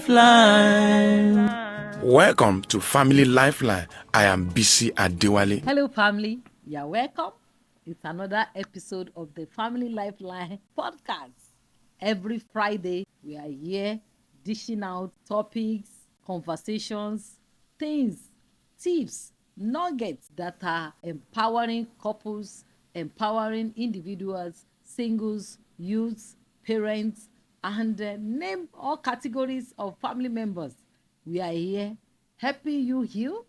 Lifeline. Welcome to Family Lifeline. I am Bisi Adewale. Hello, family. You're welcome. It's another episode of the Family Lifeline podcast. Every Friday, we are here dishing out topics, conversations, things, tips, nuggets that are empowering couples, empowering individuals, singles, youths, parents, and name all categories of family members. We are here helping you heal,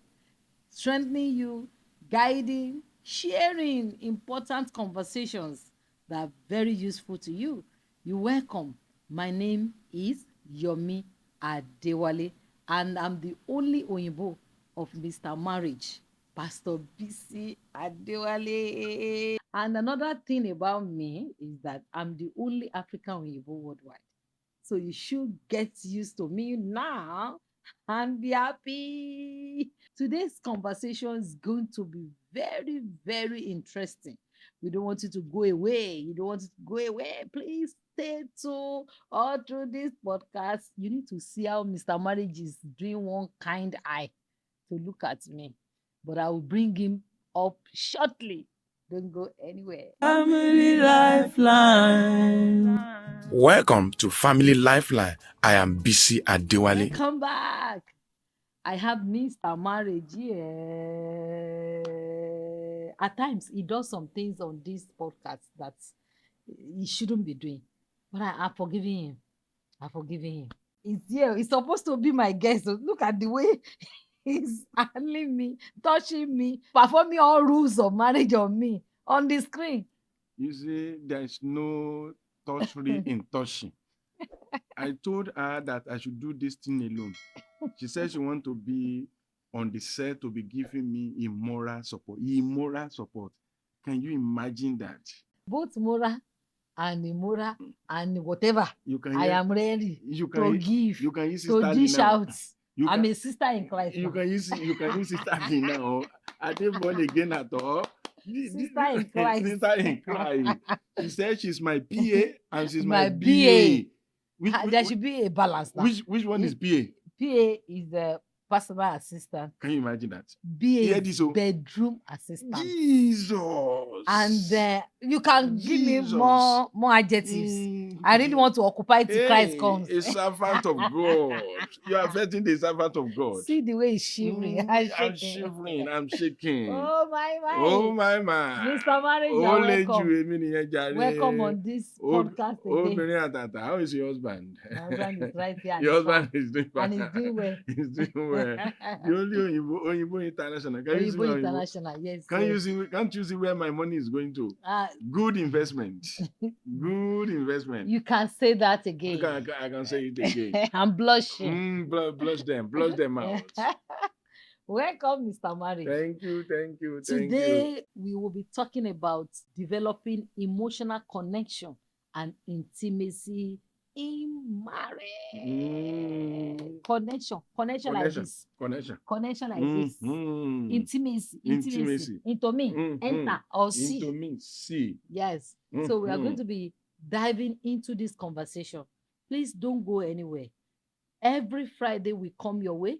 strengthening you, guiding, sharing important conversations that are very useful to you. You're welcome. My name is Yomi Adewale, and I'm the only Oyinbo of Mr. Marriage, Pastor Bisi Adewale. And another thing about me is that I'm the only African Oyinbo worldwide. So you should get used to me now and be happy. Today's conversation is going to be very, very interesting. We don't want you to go away. You don't want you to go away. Please stay tuned all through this podcast. You need to see how Mr. Marriage is doing one kind eye to look at me. But I will bring him up shortly. Don't go anywhere. Family Lifeline. Welcome to Family Lifeline. I am Bisi Adewale. Welcome back. I have Mr. Marriage here. At times, he does some things on this podcast that he shouldn't be doing. But I'm forgiving him. I'm forgiving him. He's here. He's supposed to be my guest. So look at the way he's handling me, touching me, performing all rules of marriage on me on the screen. You see, there's no touch-free in touching. I told her that I should do this thing alone. She said she wants to be on the set to be giving me immoral support. Immoral support. Can you imagine that? Both moral and immoral and whatever. I am ready to give, You can use to dish out. I'm a sister in Christ. You can use sister in now. I didn't born again at all. Sister in Christ. Sister in Christ. She said she's my PA and she's My my BA. There should be a balance now. Which one is PA? PA is the personal assistant. Can you imagine that? BA is bedroom assistant. Jesus. And you can give me more adjectives. I really want to occupy till Christ comes. A servant of God. You are vetting the servant of God. See the way he's shivering. I'm shivering. I'm shaking. Oh my. Oh my. Mr. Marriage, you're welcome. Welcome on this podcast again. How is your husband? My husband is right here. Your husband is doing fine. And he's doing well. He's doing well. The only Oyinbo International. Oyinbo International, yes. Can't you see where my money is going to? Good investment. Good investment. You can say that again. I can say it again. I'm blushing. Blush them out. Welcome, Mr. Marriage. Thank you. Today, we will be talking about developing emotional connection and intimacy in marriage. Connection like this. Connection like this. Intimacy. Into me. Enter or see. Into me. See. Yes. So we are going to be diving into this conversation. Please don't go anywhere. Every Friday we come your way,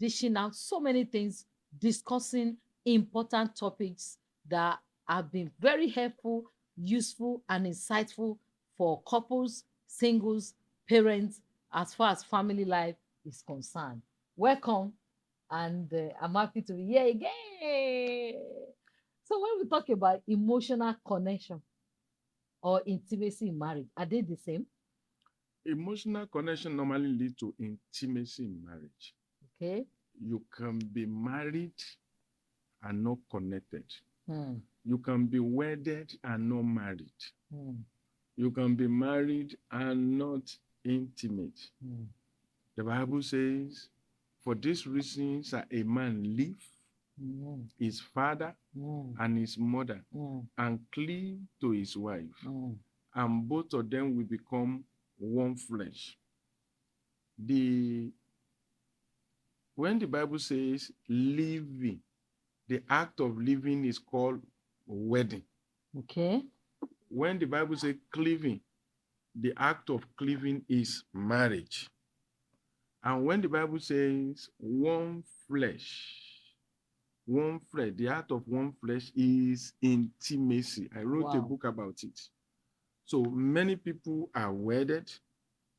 dishing out so many things, discussing important topics that have been very helpful, useful, and insightful for couples, singles, parents, as far as family life is concerned. Welcome, and I'm happy to be here again. So when we talk about emotional connection or intimacy in marriage, are they the same? Emotional connection normally leads to intimacy in marriage. Okay. You can be married and not connected. You can be wedded and not married. You can be married and not intimate. The Bible says, for these reasons, a man leave his father and his mother and cleave to his wife, and both of them will become one flesh. When the Bible says living, the act of living is called wedding. Okay. When the Bible says cleaving, the act of cleaving is marriage. And when the Bible says one flesh, the heart of one flesh is intimacy. I wrote a book about it. So many people are wedded,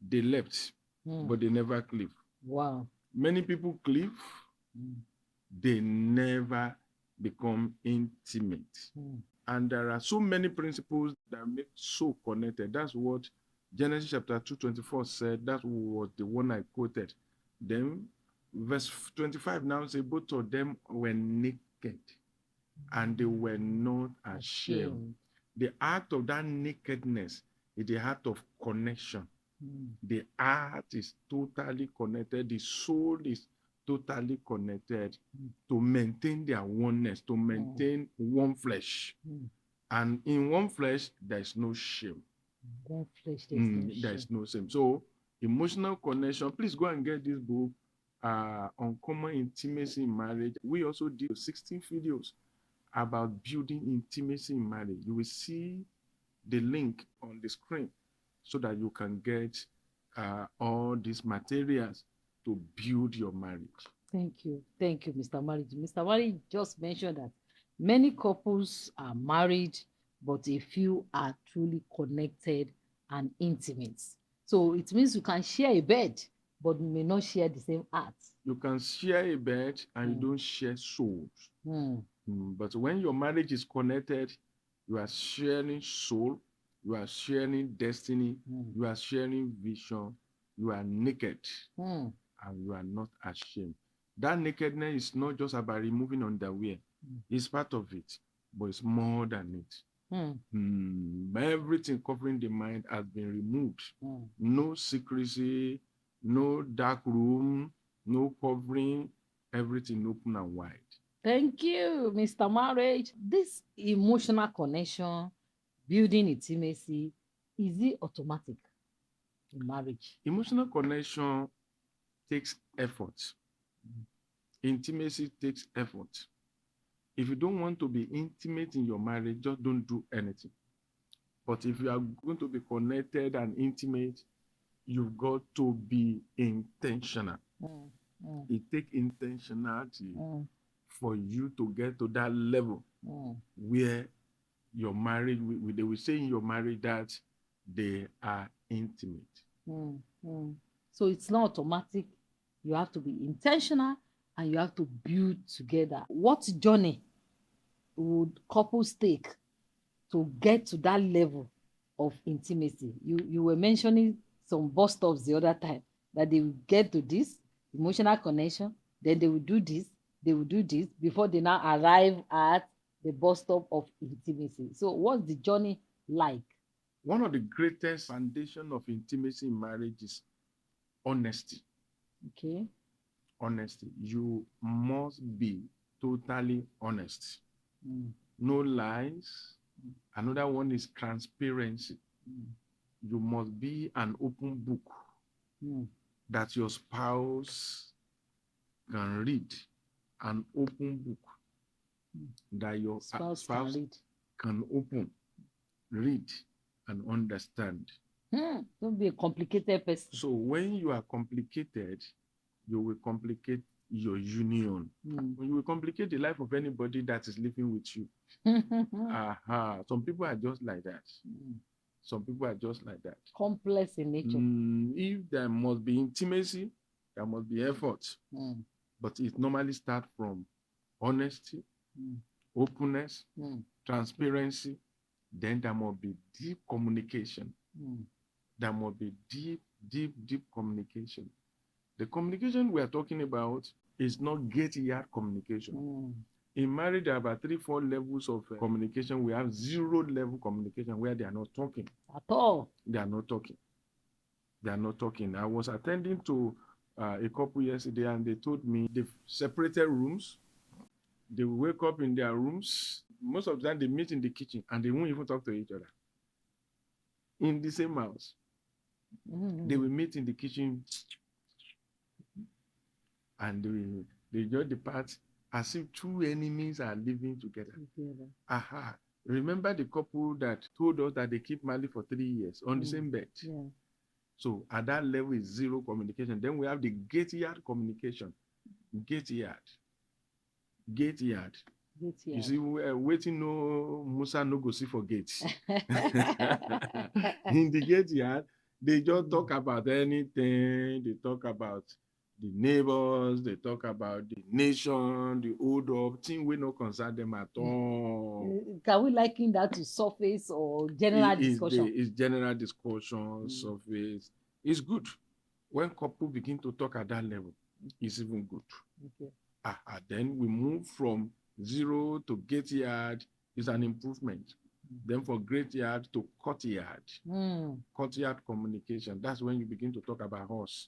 they left, but they never cleave. Wow. Many people cleave, they never become intimate. And there are so many principles that make so connected. That's what Genesis chapter 2:24 said. That was the one I quoted. Then verse 25 now says, both of them were naked and they were not ashamed. The act of that nakedness is the act of connection. The heart is totally connected. The soul is totally connected to maintain their oneness, to maintain one flesh. And in one flesh, there is no shame. One flesh, there is no shame. So, emotional connection. Please go and get this book, Uncommon Intimacy in Marriage. We also did 16 videos about building intimacy in marriage. You will see the link on the screen so that you can get all these materials to build your marriage. Thank you, Mr. Marriage. Mr. Marriage just mentioned that many couples are married, but a few are truly connected and intimate. So it means you can share a bed, but you may not share the same heart. You can share a bed and you don't share souls. But when your marriage is connected, you are sharing soul, you are sharing destiny, you are sharing vision, you are naked, and you are not ashamed. That nakedness is not just about removing underwear. It's part of it, but it's more than it. Everything covering the mind has been removed. No secrecy, no dark room, no covering, everything open and wide. Thank you, Mr. Marriage. This emotional connection, building intimacy, is it automatic in marriage? Emotional connection takes effort. Intimacy takes effort. If you don't want to be intimate in your marriage, just don't do anything. But if you are going to be connected and intimate, you've got to be intentional. It takes intentionality for you to get to that level where your marriage, they will say in your marriage that they are intimate. So it's not automatic. You have to be intentional and you have to build together. What journey would couples take to get to that level of intimacy? You were mentioning some bus stops the other time, that they will get to this emotional connection, then they will do this before they now arrive at the bus stop of intimacy. So what's the journey like? One of the greatest foundation of intimacy in marriage is honesty. Okay. Honesty. You must be totally honest. No lies. Another one is transparency. You must be an open book that your spouse can read. An open book that your spouse can open, read, and understand. Don't be a complicated person. So when you are complicated, you will complicate your union. You will complicate the life of anybody that is living with you. Some people are just like that. Some people are just like that. Complex in nature. If there must be intimacy, there must be effort. But it normally starts from honesty, openness, transparency. Then there must be deep communication. There must be deep communication. The communication we are talking about is not get-yard communication. In marriage, there are about 3-4 levels of communication. We have 0-level communication where they are not talking. At all. They are not talking. They are not talking. I was attending to a couple yesterday and they told me they've separated rooms. They will wake up in their rooms. Most of the time they meet in the kitchen and they won't even talk to each other. In the same house. They will meet in the kitchen and they just depart as if two enemies are living together. Remember the couple that told us that they keep married for 3 years on the same bed? So at that level is zero communication. Then we have the gate yard communication. Gate yard. Gate yard. You see, waiting no Musa no go see for gates. In the gate yard, they just talk about anything. They talk about the neighbors, they talk about the nation, the old up, thing we no concern them at all. Can we liken that to surface or general discussion? It's general discussion, surface. It's good. When couple begin to talk at that level, it's even good. Okay. Then we move from zero to gate yard is an improvement. Then for great yard to courtyard. Courtyard communication. That's when you begin to talk about house.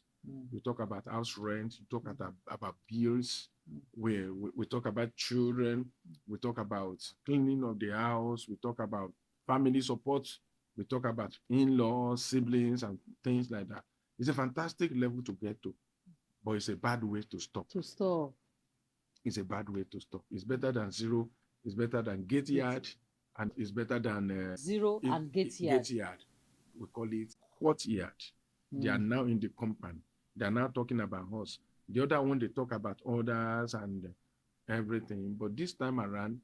You talk about house rent. You talk about bills. We talk about children. We talk about cleaning of the house. We talk about family support. We talk about in-laws, siblings, and things like that. It's a fantastic level to get to, but it's a bad way to stop. It's a bad way to stop. It's better than zero. It's better than gate yard, and it's better than zero and gate yard. We call it courtyard. They are now in the compound. They are now talking about us. The other one, they talk about others and everything. But this time around,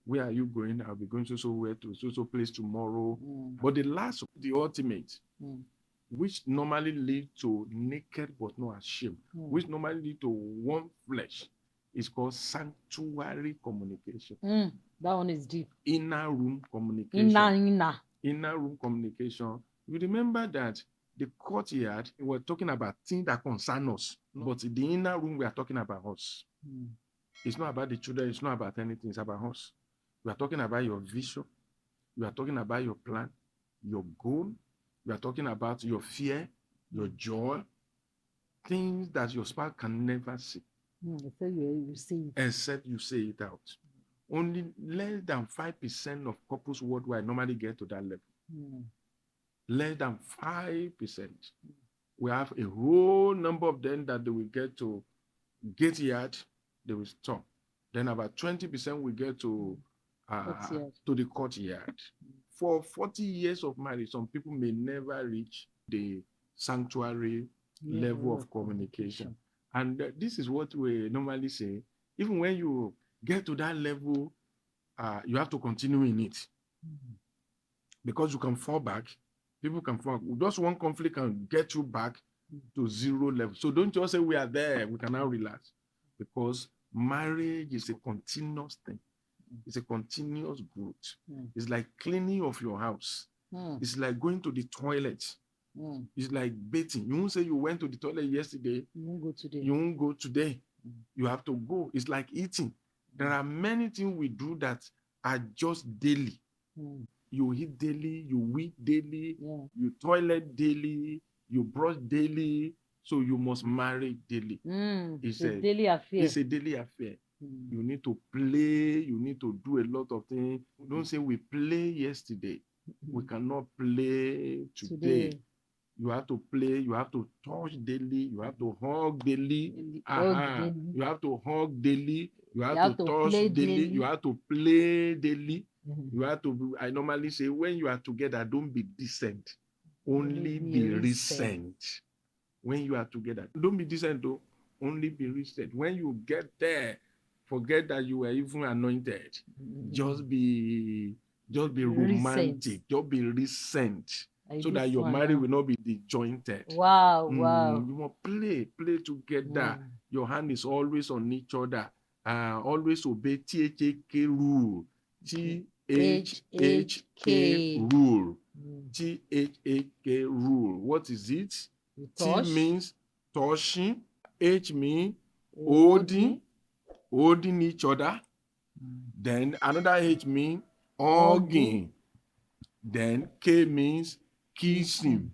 where are you going? I'll be going so where to so place tomorrow. But the last, the ultimate, which normally lead to naked but not ashamed, which normally lead to one flesh, is called sanctuary communication. That one is deep. Inner room communication. Inner room communication. You remember that the courtyard, we're talking about things that concern us, but the inner room, we are talking about us. It's not about the children, it's not about anything, it's about us. We are talking about your vision, we are talking about your plan, your goal, we are talking about your fear, your joy, things that your spouse can never see. Except you say it out. Only less than 5% of couples worldwide normally get to that level. Less than 5%. We have a whole number of them that they will get to gate yard, they will stop. Then about 20% will get to the courtyard. For 40 years of marriage, some people may never reach the sanctuary level of communication. And this is what we normally say. Even when you get to that level, you have to continue in it. Because you can fall back. People can fall back. Just one conflict can get you back to zero level. So don't just say we are there, we can now relax. Because marriage is a continuous thing. It's a continuous growth. It's like cleaning of your house. It's like going to the toilet. It's like bathing. You won't say you went to the toilet yesterday. You won't go today. You won't go today. You have to go. It's like eating. There are many things we do that are just daily. You eat daily, you weed daily, you toilet daily, you brush daily, so you must marry daily. It's a daily affair. It's a daily affair. You need to play, you need to do a lot of things. Don't say we play yesterday. We cannot play today. You have to play, you have to touch daily, you have to hug daily. You have to hug daily, you have to touch daily, you have to play daily. You have to, I normally say, when you are together, don't be decent. Only be recent. When you are together, don't be decent though, only be recent. When you get there, forget that you were even anointed. Just be romantic, just be recent. So that your marriage will not be disjointed. Wow. You must play together. Your hand is always on each other. Always obey THK rule. THHK rule. THHK rule. What is it? T means touching. H means holding each other. Then another H means hugging. Then K means kissing.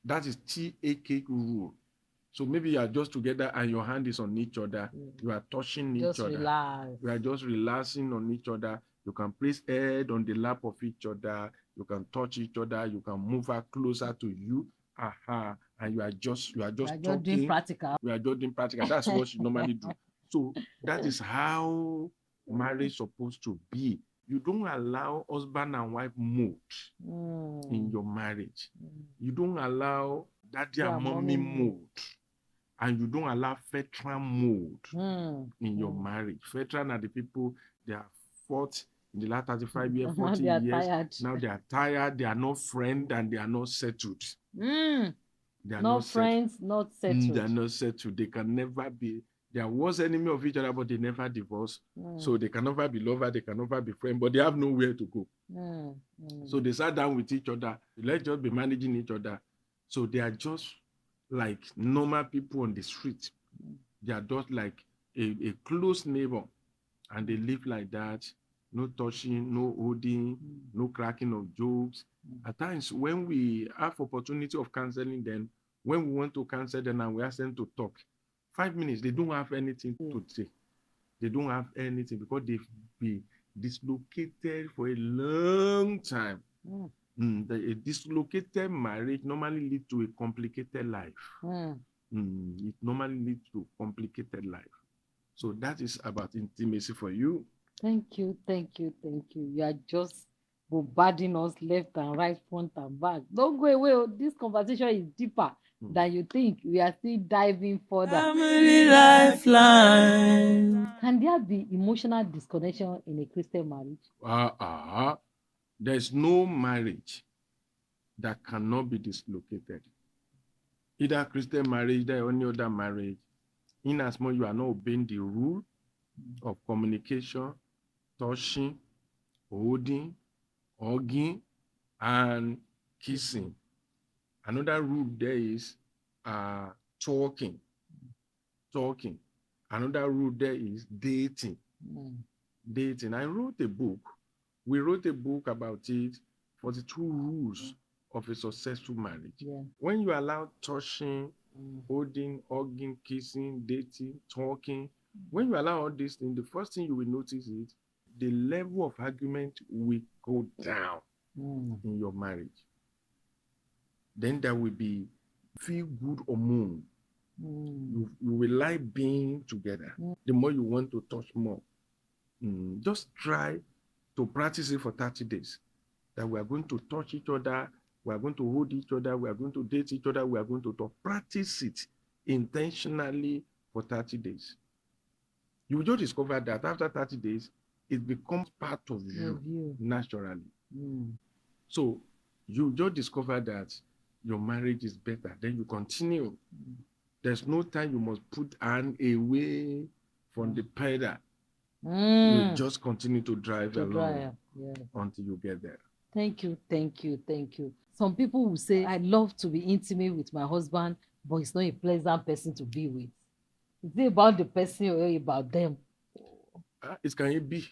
That is THK rule. So maybe you are just together and your hand is on each other. You are touching each other. Relax. You are just relaxing on each other. You can place head on the lap of each other. You can touch each other. You can move her closer to you. And you are just talking. Doing practical. We are just doing practical. That's what you normally do. So that is how marriage is supposed to be. You don't allow husband and wife mode in your marriage. You don't allow daddy and mommy mode, and you don't allow veteran mode in your marriage. Veteran are the people, they are fought in the last 35 years, 40 years. Tired. Now they are tired, they are not friends, and they are not settled. They are not friends, not settled. They are not settled. They can never be. They are worst enemy of each other, but they never divorce. So they can never be lovers, they can never be friends, but they have nowhere to go. So they sat down with each other. Let's just be managing each other. So they are just like normal people on the street. They are just like a close neighbor, and they live like that. No touching, no holding, no cracking of jokes. At times, when we have opportunity of counseling them, when we want to counsel them and we ask them to talk, 5 minutes, they don't have anything to say. They don't have anything because they've been dislocated for a long time. A dislocated marriage normally leads to a complicated life. It normally leads to complicated life. So that is about intimacy for you. Thank you. You are just bombarding us left and right, front and back. Don't go away. This conversation is deeper than you think. We are still diving further. Family Lifeline. Can there be emotional disconnection in a Christian marriage? There's no marriage that cannot be dislocated. Either Christian marriage or any other marriage, in as much you are not obeying the rule of communication, touching, holding, hugging, and kissing. Another rule there is talking. Another rule there is dating. I wrote a book. We wrote a book about it, 42 rules of a successful marriage. When you allow touching, holding, hugging, kissing, dating, talking, when you allow all these things, the first thing you will notice is the level of argument will go down in your marriage. Then there will be feel good hormone. You will like being together. The more you want to touch more. Just try to practice it for 30 days. That we are going to touch each other, we are going to hold each other, we are going to date each other, we are going to talk. Practice it intentionally for 30 days. You will just discover that after 30 days, it becomes part of you naturally. So you just discover that your marriage is better. Then you continue. There's no time you must put hand away from the pedal. You just continue to drive along until you get there. Thank you. Some people will say, I love to be intimate with my husband, but he's not a pleasant person to be with. Is it about the person or about them? It can be.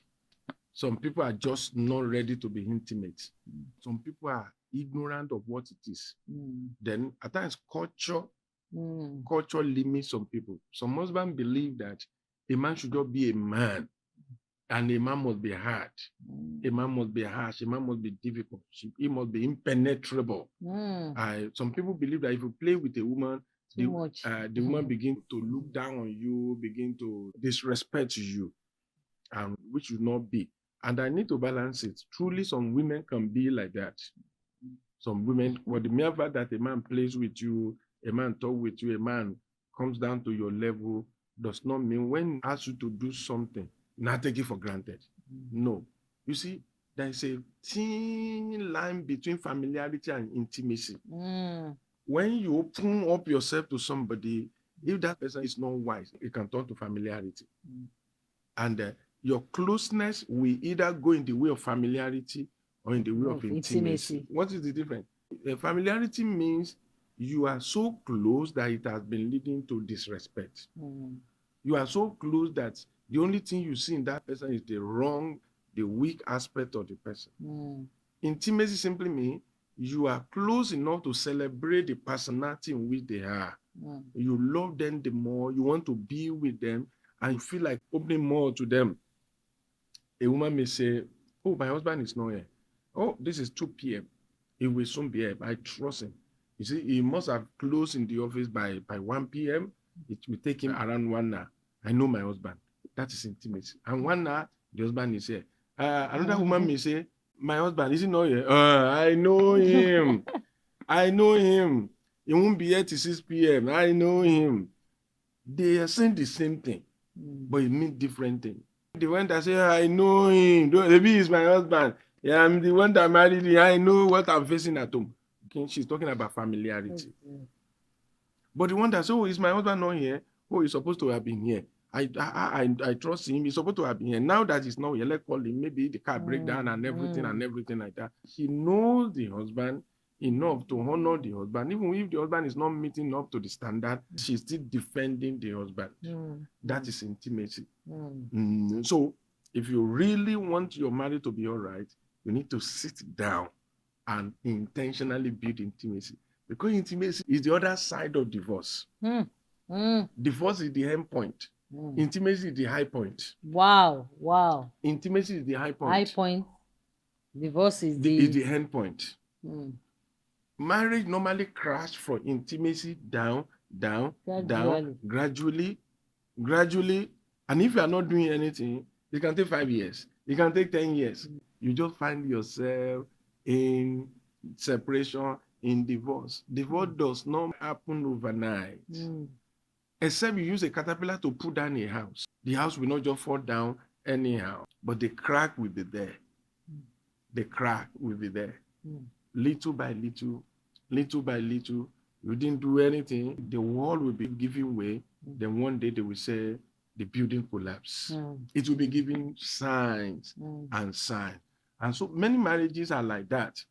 Some people are just not ready to be intimate. Some people are ignorant of what it is. Then at times culture limits some people. Some husbands believe that a man should just be a man, and a man must be hard. A man must be harsh. A man must be difficult. He must be impenetrable. Some people believe that if you play with a woman, the woman begins to look down on you, begin to disrespect you, and which should not be. And I need to balance it. Truly, some women can be like that. Some women, for the mere fact that a man plays with you, a man talks with you, a man comes down to your level, does not mean when he asks you to do something, not take it for granted. No. You see, there is a thin line between familiarity and intimacy. When you open up yourself to somebody, if that person is not wise, it can turn to familiarity. And your closeness will either go in the way of familiarity or in the way of intimacy. What is the difference? Familiarity means you are so close that it has been leading to disrespect. You are so close that the only thing you see in that person is the wrong, the weak aspect of the person. Intimacy simply means you are close enough to celebrate the personality in which they are. You love them the more, you want to be with them, and you feel like opening more to them. A woman may say, oh, my husband is not here. Oh, this is 2 p.m. He will soon be here. I trust him. You see, he must have closed in the office by 1 p.m. It will take him around 1 hour. I know my husband. That is intimacy. And 1 hour, the husband is here. Another woman may say, my husband, is he not here? I know him. I know him. He won't be here till 6 p.m. I know him. They are saying the same thing, but it means different things. The one that say, I know him. Maybe he's my husband. Yeah, I'm the one that married him. I know what I'm facing at home. Okay, she's talking about familiarity. But the one that says, oh, is my husband not here? Oh, he's supposed to have been here. I trust him. He's supposed to have been here. Now that he's not here, let's call him. Maybe the car break down and everything like that. He knows the husband enough to honor the husband. Even if the husband is not meeting up to the standard, she's still defending the husband. That is intimacy. So if you really want your marriage to be all right, you need to sit down and intentionally build intimacy. Because intimacy is the other side of divorce. Divorce is the end point. Intimacy is the high point. Wow. Intimacy is the high point. High point. Divorce is the end point. Marriage normally crashes from intimacy down, gradually. And if you are not doing anything, it can take 5 years. It can take 10 years. You just find yourself in separation, in divorce. Divorce does not happen overnight. Except you use a caterpillar to put down a house. The house will not just fall down anyhow, but the crack will be there. The crack will be there. Little by little, you didn't do anything, the wall will be giving way. Then one day they will say the building collapse. It will be giving signs and signs. And so many marriages are like that.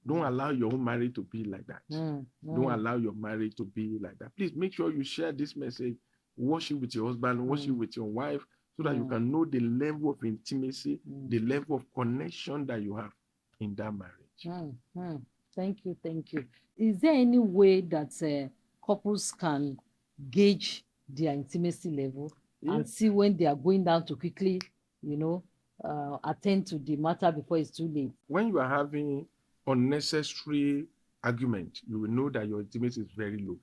Don't allow your own marriage to be like that. Don't allow your marriage to be like that. Please make sure you share this message. Watch it with your husband, watch it with your wife, so that you can know the level of intimacy, the level of connection that you have in that marriage. Thank you. Is there any way that couples can gauge their intimacy level and see when they are going down to quickly, attend to the matter before it's too late? When you are having unnecessary argument, you will know that your intimacy is very low.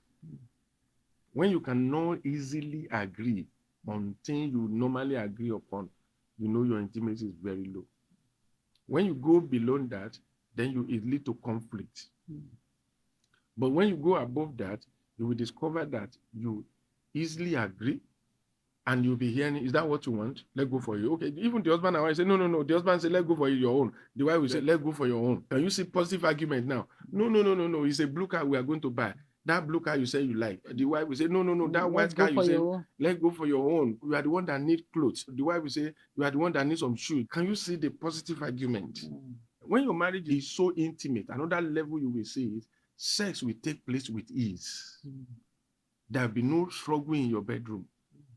When you cannot easily agree on things you normally agree upon, you know your intimacy is very low. When you go below that, then it leads to conflict. But when you go above that, you will discover that you easily agree, and you'll be hearing, is that what you want? Let's go for you. Okay, even the husband and wife say, no. The husband say, let's go for your own. The wife will say, let's go for your own. Can you see positive argument now? No. It's a blue car we are going to buy. That blue car you say you like. The wife will say, no. That white car you say, let's go for your own. You are the one that need clothes. The wife will say, you are the one that needs some shoes. Can you see the positive argument? When your marriage is so intimate, another level you will see is sex will take place with ease. There will be no struggle in your bedroom.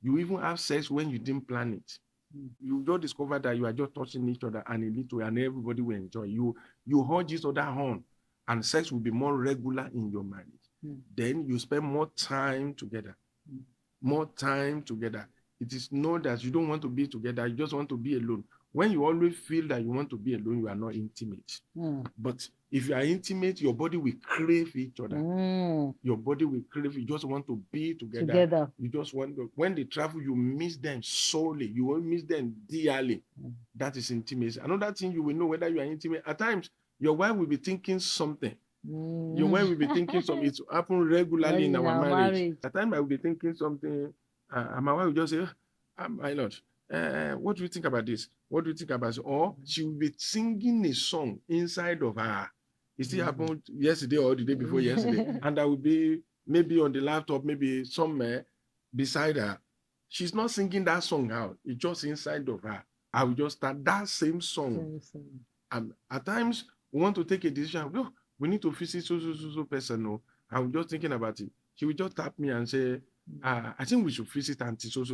You even have sex when you didn't plan it. You just discover that you are just touching each other and and everybody will enjoy. You hold each other on, and sex will be more regular in your marriage. Then you spend more time together. It is not that you don't want to be together, you just want to be alone. When you always feel that you want to be alone, you are not intimate. But if you are intimate, your body will crave each other. Your body will crave, you just want to be together. You just want to, when they travel, you miss them solely. You will miss them dearly. That is intimacy. Another thing you will know whether you are intimate. At times, your wife will be thinking something. Your wife will be thinking something. It happens regularly in our marriage. At times, I will be thinking something, and my wife will just say, my Lord, what do you think about this? What do you think about this? Or she will be singing a song inside of her. It still happened yesterday or the day before yesterday. And that will be maybe on the laptop, maybe somewhere beside her. She's not singing that song out. It's just inside of her. I will just start that same song. And at times, we want to take a decision. No, we need to visit so person. No, I'm just thinking about it. She will just tap me and say, I think we should visit auntie so.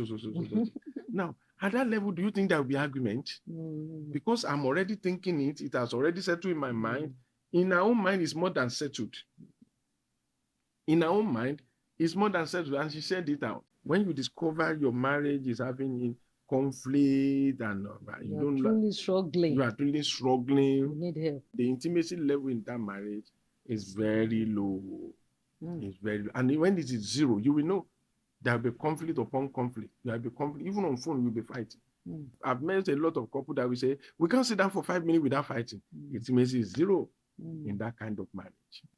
Now, at that level, do you think there will be argument? Because I'm already thinking it. It has already settled in my mind. In our own mind, it's more than settled. In our own mind, it's more than settled. And she said it out. When you discover your marriage is having conflict and you are truly struggling. You need help. The intimacy level in that marriage is very low. It's very low. And when it is zero, you will know there will be conflict upon conflict. There will be conflict. Even on phone, you'll be fighting. I've met a lot of couples that will say, we can't sit down for 5 minutes without fighting. Intimacy is zero. in that kind of marriage.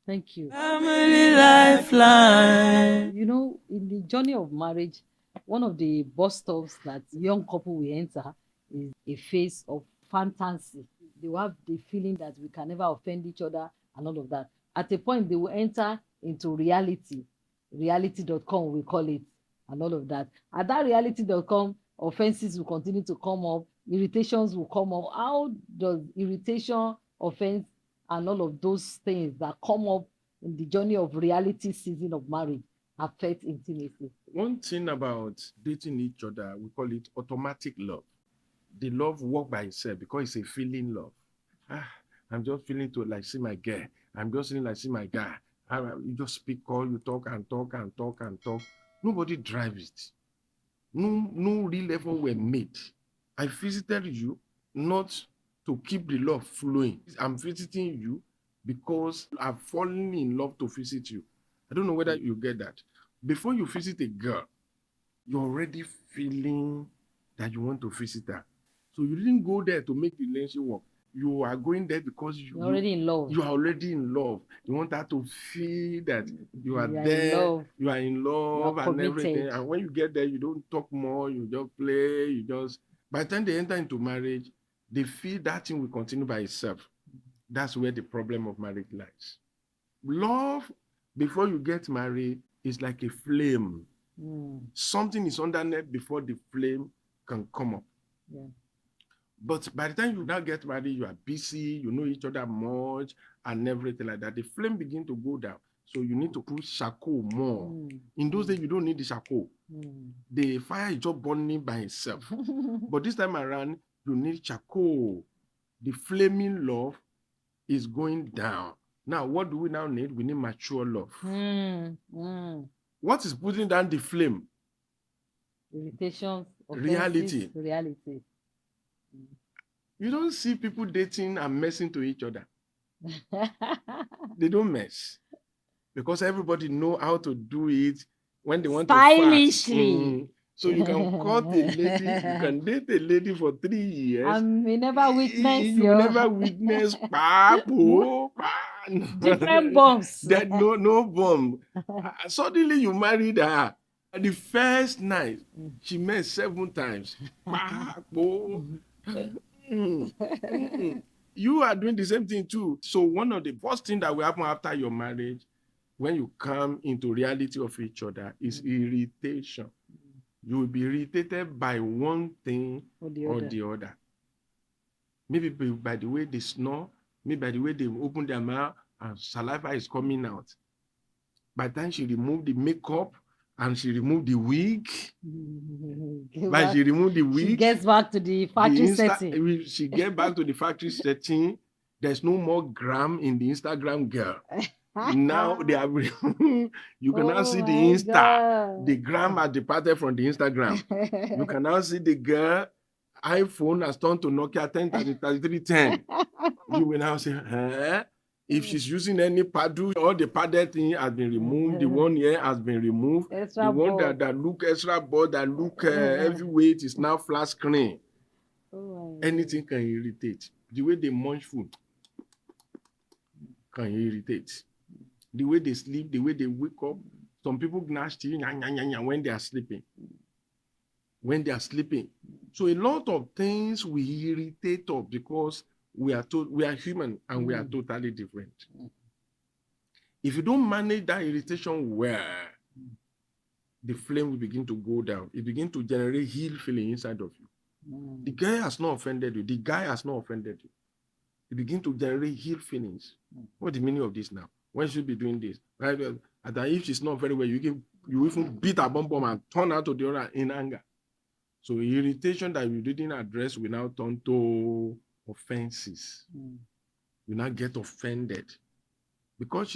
Thank you. Family Lifeline. You know, in the journey of marriage, one of the bus stops that young couple will enter is a phase of fantasy. They will have the feeling that we can never offend each other and all of that. At a point, they will enter into reality.com, we call it, and all of that. At that reality.com, offenses will continue to come up, irritations will come up. How does irritation, offense, and all of those things that come up in the journey of reality season of marriage affect intimacy? One thing about dating each other, we call it automatic love. The love works by itself because it's a feeling love. I'm just feeling to like see my girl. I'm just feeling like see my guy. You just speak, call, you talk and talk and talk and talk. Nobody drives it. No real effort were made. I visited you not to keep the love flowing. I'm visiting you because I've fallen in love to visit you. I don't know whether you get that. Before you visit a girl, you're already feeling that you want to visit her. So you didn't go there to make the relationship work. You are going there because you're already in love. You are already in love. You want her to feel that you are there. You are in love and committed. Everything. And when you get there, you don't talk more. You just play. By the time they enter into marriage, they feel that thing will continue by itself. That's where the problem of marriage lies. Love, before you get married, is like a flame. Something is underneath before the flame can come up. Yeah. But by the time you now get married, you are busy, you know each other much, and everything like that. The flame begins to go down. So you need to put charcoal more. In those days, you don't need the charcoal. The fire is just burning by itself. But this time around, you need charcoal. The flaming love is going down. Now, what do we now need? We need mature love. What is putting down the flame? Irritations, reality. You don't see people dating and messing to each other. They don't mess. Because everybody know how to do it when they want stylishly. To fast. So you can cut a lady, you can date a lady for 3 years. And we never witness you never witness different bombs. That no bomb. Suddenly you married her. The first night, she met 7 times. You are doing the same thing too. So one of the first things that will happen after your marriage, when you come into reality of each other, is irritation. You will be irritated by one thing or the other. Maybe by the way they snore, maybe by the way they open their mouth and saliva is coming out. By the time she removed the makeup and she removed the wig, she removed the wig, she gets back to the factory setting. She gets back to the factory setting. There's no more gram in the Instagram girl. Now they have you can now see the Insta. God. The gram has departed from the Instagram. You can now see the girl iPhone has turned to Nokia 103310. You will now say, if she's using any paddle, all the padded thing has been removed. The one here has been removed. Extra the one board. that look extra board, that look heavyweight is now flat screen. Anything can irritate. The way they munch food can irritate. The way they sleep, the way they wake up. Some people gnash teeth when they are sleeping. So a lot of things will irritate us because we are human and we are totally different. If you don't manage that irritation well, the flame will begin to go down. It begins to generate healed feeling inside of you. The guy has not offended you. The guy has not offended you. It begins to generate healed feelings. What's the meaning of this now? When should be doing this? Right? And if she's not very well, you even beat her bum and turn her to the other in anger. So irritation that you didn't address will now turn to offenses. You now get offended. Because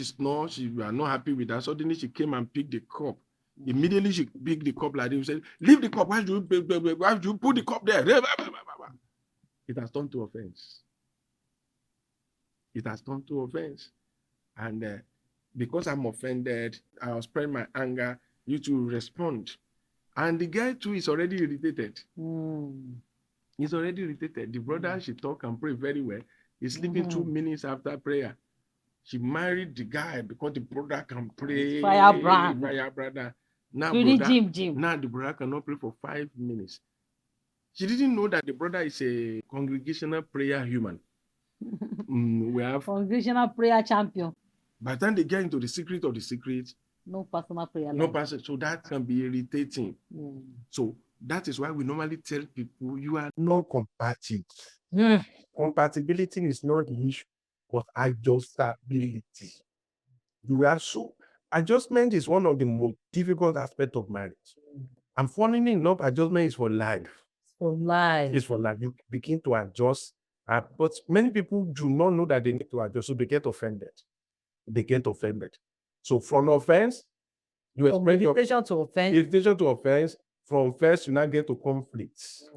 you are not happy with her, suddenly she came and picked the cup. Immediately she picked the cup like this. She said, leave the cup. Why do you put the cup there? It has turned to offense. And because I'm offended, I'll spread my anger, you to respond. And the guy too is already irritated. He's already irritated. The brother should talk and pray very well. He's sleeping 2 minutes after prayer. She married the guy because the brother can pray. Firebrand. Firebrand. Now, Jim. now the brother cannot pray for 5 minutes. She didn't know that the brother is a congregational prayer human. We have Congregational prayer champion. by the time they get into the secret of the secret, no personal prayer no life. person. So that can be irritating. So that is why we normally tell people you are not compatible. Compatibility is not the issue, but adjustability. You are so adjustment is one of the most difficult aspects of marriage. And funnily enough, adjustment is for life. For life. It's for life. You begin to adjust. But many people do not know that they need to adjust, so they get offended. They get offended. So from offense, you express your Invitation to offense. invitation to offense. From offense, you now get to conflicts.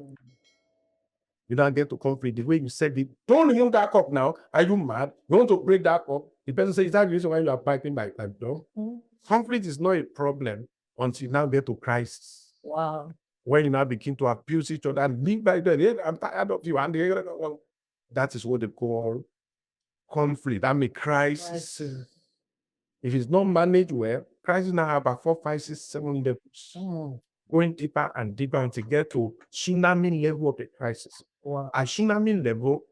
You now get to conflict. The way you said it, don't remove that cup now. Are you mad? You want to break that cup? The person says, is that the reason why you are fighting by time? No. Conflict is not a problem until you now get to crisis. Wow. When you now begin to abuse each other and live by the I'm tired of you. And that is what they call conflict. I mean, crisis. If it's not managed well, crisis now have about 4, 5, 6, 7 levels. Going deeper and deeper until get to tsunami level of the crisis. Wow. At tsunami level,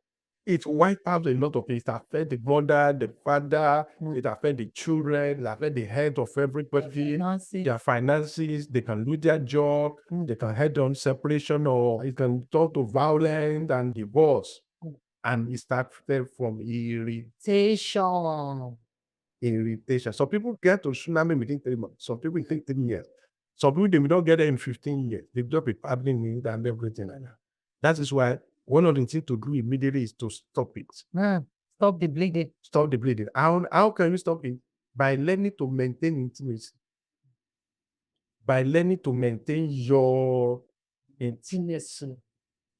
it wipes out a lot of things. It affects the mother, the father, it affects the children, it affects the health of everybody, their finances, they can lose their job, they can head on separation, or it can talk to violence and divorce. And it starts from irritation. Some people get to tsunami within 3 months. Some people take 3 years. Some people, they will not get there in 15 years. They've just been happening it and everything like that. That is why one of the things to do immediately is to stop it. Stop the bleeding. Stop the bleeding. How can you stop it? By learning to maintain intimacy. By learning to maintain your intimacy.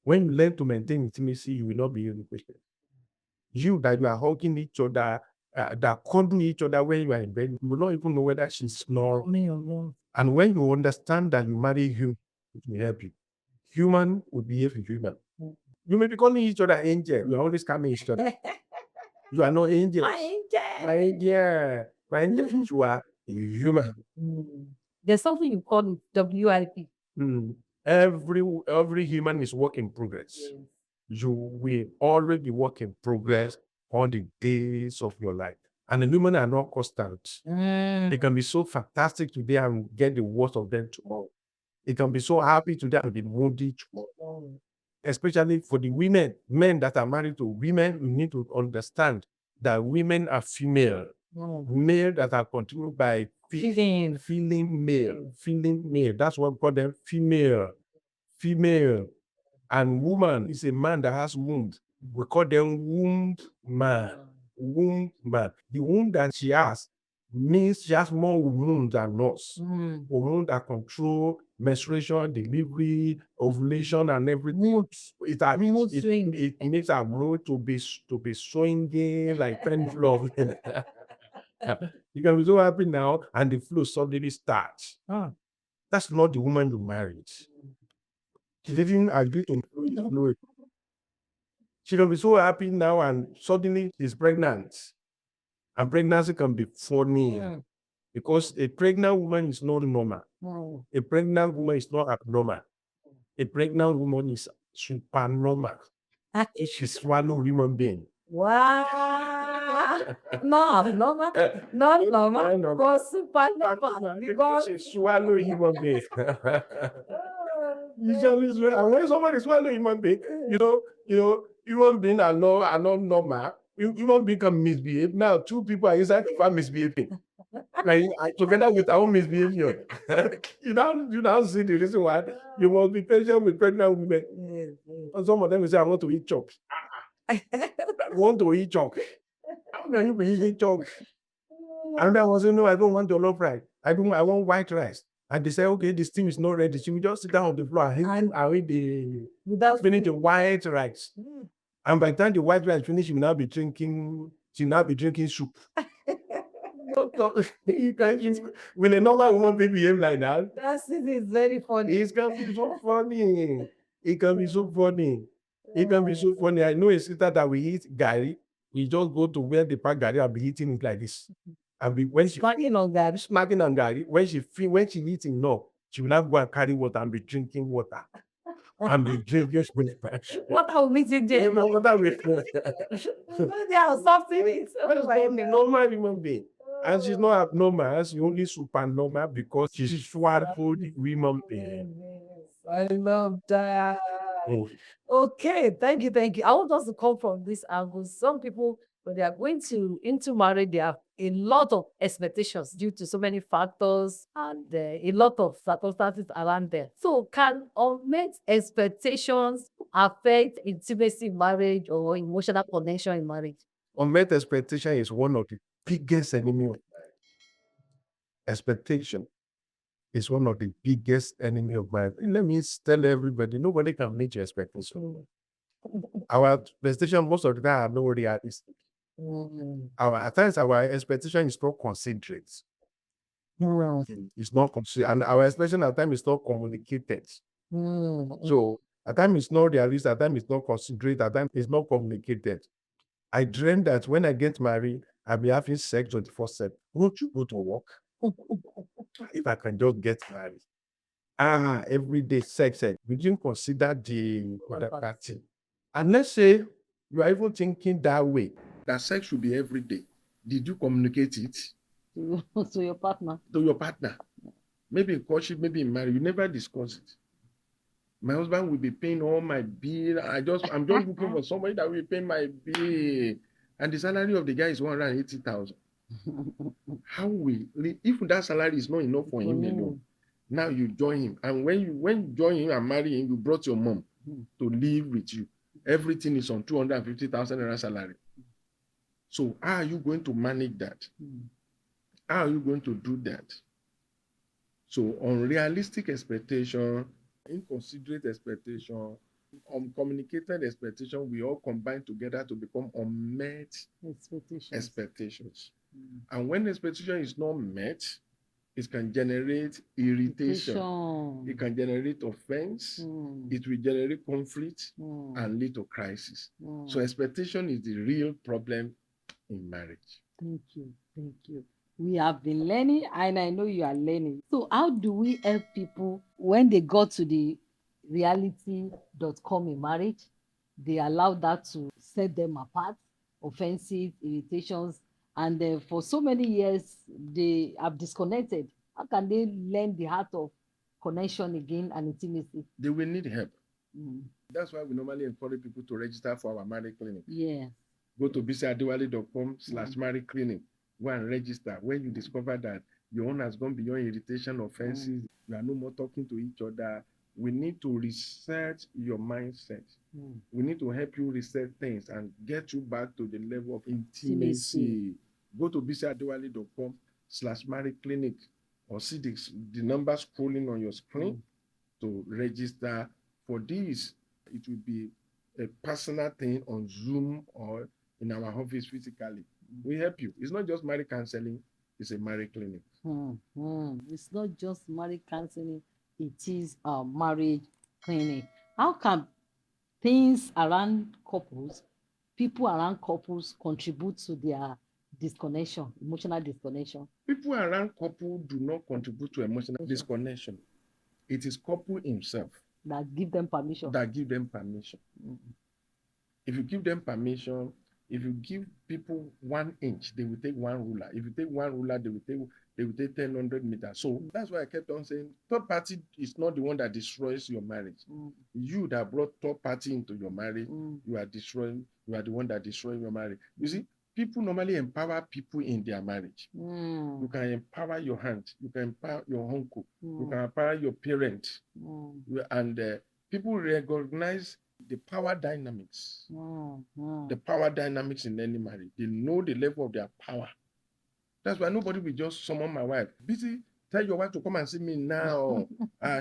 When you learn to maintain intimacy, you will not be irritated. You that you are hugging each other, that cuddling each other when you are in bed, you will not even know whether she's snoring. And when you understand that you marry him, it will help you. Human will behave as human. You may be calling each other angel. You are always coming each other. You are not angels. My angel. My angel. My angel. You are a human. There's something you call WIP. Every human is work in progress. You will always be work in progress all the days of your life. And the women are not constant. They can be so fantastic today and get the worst of them tomorrow. They can be so happy today and be moody tomorrow. Especially for the women, men that are married to women, you need to understand that women are female. Male that are controlled by feeling male. That's what we call them female. And woman is a man that has womb. We call them womb man. The womb that she has means she has more womb than us. Womb that control menstruation, delivery, ovulation, and everything. It makes our womb to be swinging like pendulum. You can be so happy now, and the flow suddenly starts. That's not the woman you married. She didn't agree to know it. She can be so happy now, and suddenly she's pregnant. And pregnancy can be funny because a pregnant woman is not normal. A pregnant woman is not abnormal. A pregnant woman is supernormal. She swallows human being. Wow. Not normal. Because supernormal. Because she swallows human being. And when somebody swallows human being, human beings are not normal. Human beings can misbehave. Now, 2 people are inside the farm misbehaving. Like, together with our own misbehavior. You now see the reason why you must be patient with pregnant women. And some of them will say, I want to eat chops. I want to eat chops. How can you be eating chops? And I was saying, no, I don't want jollof rice. I want white rice. And they say, okay, this thing is not ready. She will just sit down on the floor and finish the white rice. And by the time the white rice finish, she will now be drinking soup. When a normal woman behave like that, It is very funny. it can be so funny. It can be so funny. I know a sister that we eat gari. We just go to where the pack Gary and be eating it like this. And when she smacking on Gary, when she eats enough, she will not go and carry water and be drinking water. And be drinking What are we meeting there? water with They are something it. That's not a normal human being. And she's not abnormal, she's only supernormal because she's swallowed human being. I love that. Oh. Okay, thank you. I want us to come from this angle. Some people, when they are going into marriage, they have a lot of expectations due to so many factors and a lot of circumstances around there. So, can unmet expectations affect intimacy in marriage or emotional connection in marriage? Unmet expectation is one of the biggest enemy of marriage. Expectation is one of the biggest enemy of marriage. Let me tell everybody, nobody can meet your expectation. Our expectation most of the time are not realistic. At times our expectation is not considerate. It's not considered, and our expectation at times is not communicated. So at times it's not realistic, at times it's not considerate, at times it's not communicated. I dream that when I get married, I'll be having sex 24/7. Won't you go to work? If I can just get married. Every day sex. We didn't consider the other party. And let's say you are even thinking that way, that sex should be every day. Did you communicate it to your partner? to your partner? Maybe in courtship, maybe in marriage, you never discuss it. My husband will be paying all my bill. I'm just looking for somebody that will pay my bill. And the salary of the guy is 180,000. How will, if that salary is not enough for him alone, now you join him. And when you join him and marry him, you brought your mom to live with you. Everything is on 250,000 naira salary. So how are you going to manage that? How are you going to do that? So unrealistic expectation, inconsiderate expectation, uncommunicated expectation, we all combine together to become unmet expectations. And when expectation is not met, it can generate irritation. It can generate offense. It will generate conflict and lead to crisis. So expectation is the real problem in marriage. Thank you. We have been learning, and I know you are learning. So how do we help people when they got to the reality.com in marriage? They allow that to set them apart, offenses, irritations, and for so many years they have disconnected. How can they learn the art of connection again and intimacy? They will need help. That's why we normally encourage people to register for our marriage clinic. Yeah. Go to bisiadewale.com/marriage clinic. Go and register. When you discover that your own has gone beyond irritation, offenses, you are no more talking to each other, we need to reset your mindset. We need to help you reset things and get you back to the level of intimacy. Go to bisiadewale.com/marriage clinic or see the number scrolling on your screen to register for this. It will be a personal thing on Zoom or in our office physically. We help you. It's not just marriage counseling, it's a marriage clinic. It's not just marriage counseling, it is a marriage clinic. How can things around couples, people around couples contribute to their disconnection, emotional disconnection? People around couple do not contribute to emotional disconnection. It is couple himself that give them permission. If you give them permission, if you give people 1 inch, they will take 1 ruler. If you take 1 ruler, they will take 1,000 meters. So that's why I kept on saying, third party is not the one that destroys your marriage. You that brought third party into your marriage, you are the one that destroys your marriage. You see, people normally empower people in their marriage. You can empower your aunt, you can empower your uncle, you can empower your parent. And people recognize the power dynamics. The power dynamics in any marriage. They know the level of their power. That's why nobody will just summon my wife. Bisi, tell your wife to come and see me now.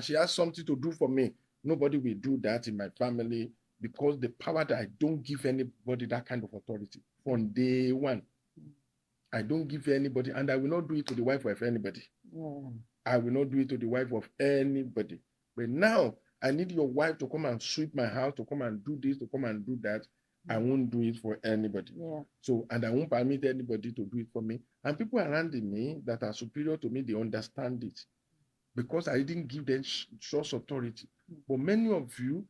She has something to do for me. Nobody will do that in my family because the power that I don't give anybody that kind of authority from day one. I don't give anybody, and I will not do it to the wife of anybody. I will not do it to the wife of anybody. But now, I need your wife to come and sweep my house, to come and do this, to come and do that. I won't do it for anybody. Yeah. So, and I won't permit anybody to do it for me. And people around me that are superior to me, they understand it because I didn't give them source authority. But many of you,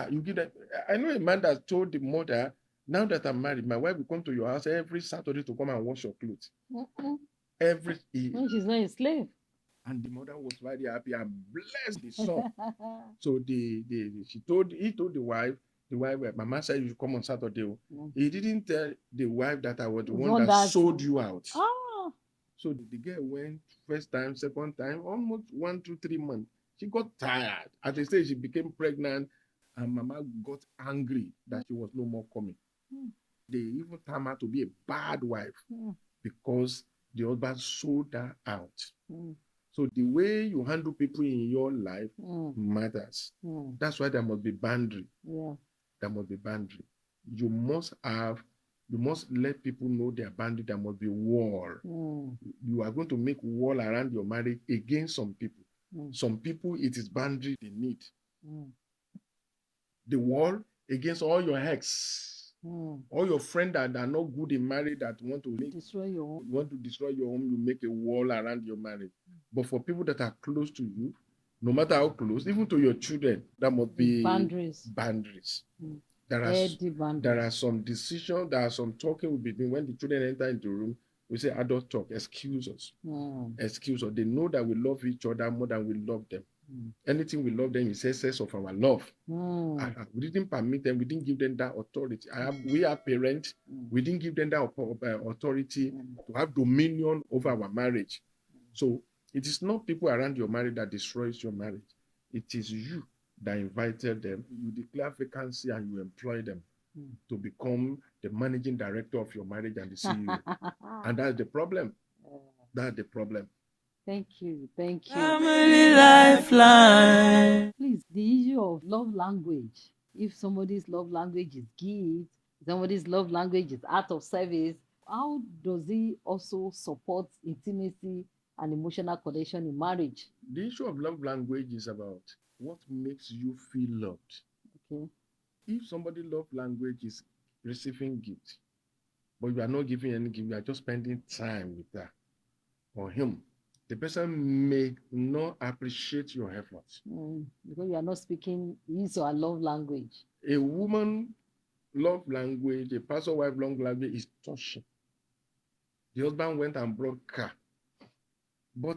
you give them. I know a man that told the mother, now that I'm married, my wife will come to your house every Saturday to come and wash your clothes. Every When she's not a slave. and the mother was very happy and blessed the son. So he told the wife, Mama said you should come on Saturday. He didn't tell the wife that I was the one that sold you out. Ah. So the girl went first time, second time, almost 1 to 3 months. She got tired. At the stage, she became pregnant, and Mama got angry that she was no more coming. They even termed her to be a bad wife because the husband sold her out. So the way you handle people in your life matters. That's why there must be boundary. Yeah. There must be boundary. You must let people know their boundary. There must be wall. You are going to make wall around your marriage against some people. Some people, it is boundary they need. The wall against all your ex, all your friends that are not good in marriage that want to destroy your home. Want to destroy your home, you make a wall around your marriage. But for people that are close to you, no matter how close, even to your children, there must be boundaries. There are some decisions, there are some talking will be doing when the children enter into the room. We say adult talk, excuse us. Excuse us. They know that we love each other more than we love them. Anything we love them is excess of our love. We didn't permit them, we didn't give them that authority. We are parents, we didn't give them that authority to have dominion over our marriage. So it is not people around your marriage that destroys your marriage. It is you that invited them. You declare vacancy and you employ them to become the managing director of your marriage and the CEO. And that's the problem. That's the problem. Thank you. Thank you. Family Lifeline. Please, the issue of love language. If somebody's love language is gift, somebody's love language is act of service, how does he also support intimacy and emotional connection in marriage? The issue of love language is about what makes you feel loved. Okay. If somebody's love language is receiving gift, but you are not giving any gift, you are just spending time with her or him, the person may not appreciate your efforts. Because you are not speaking his or her love language. A woman love language, a pastor wife love language is touching. The husband went and bought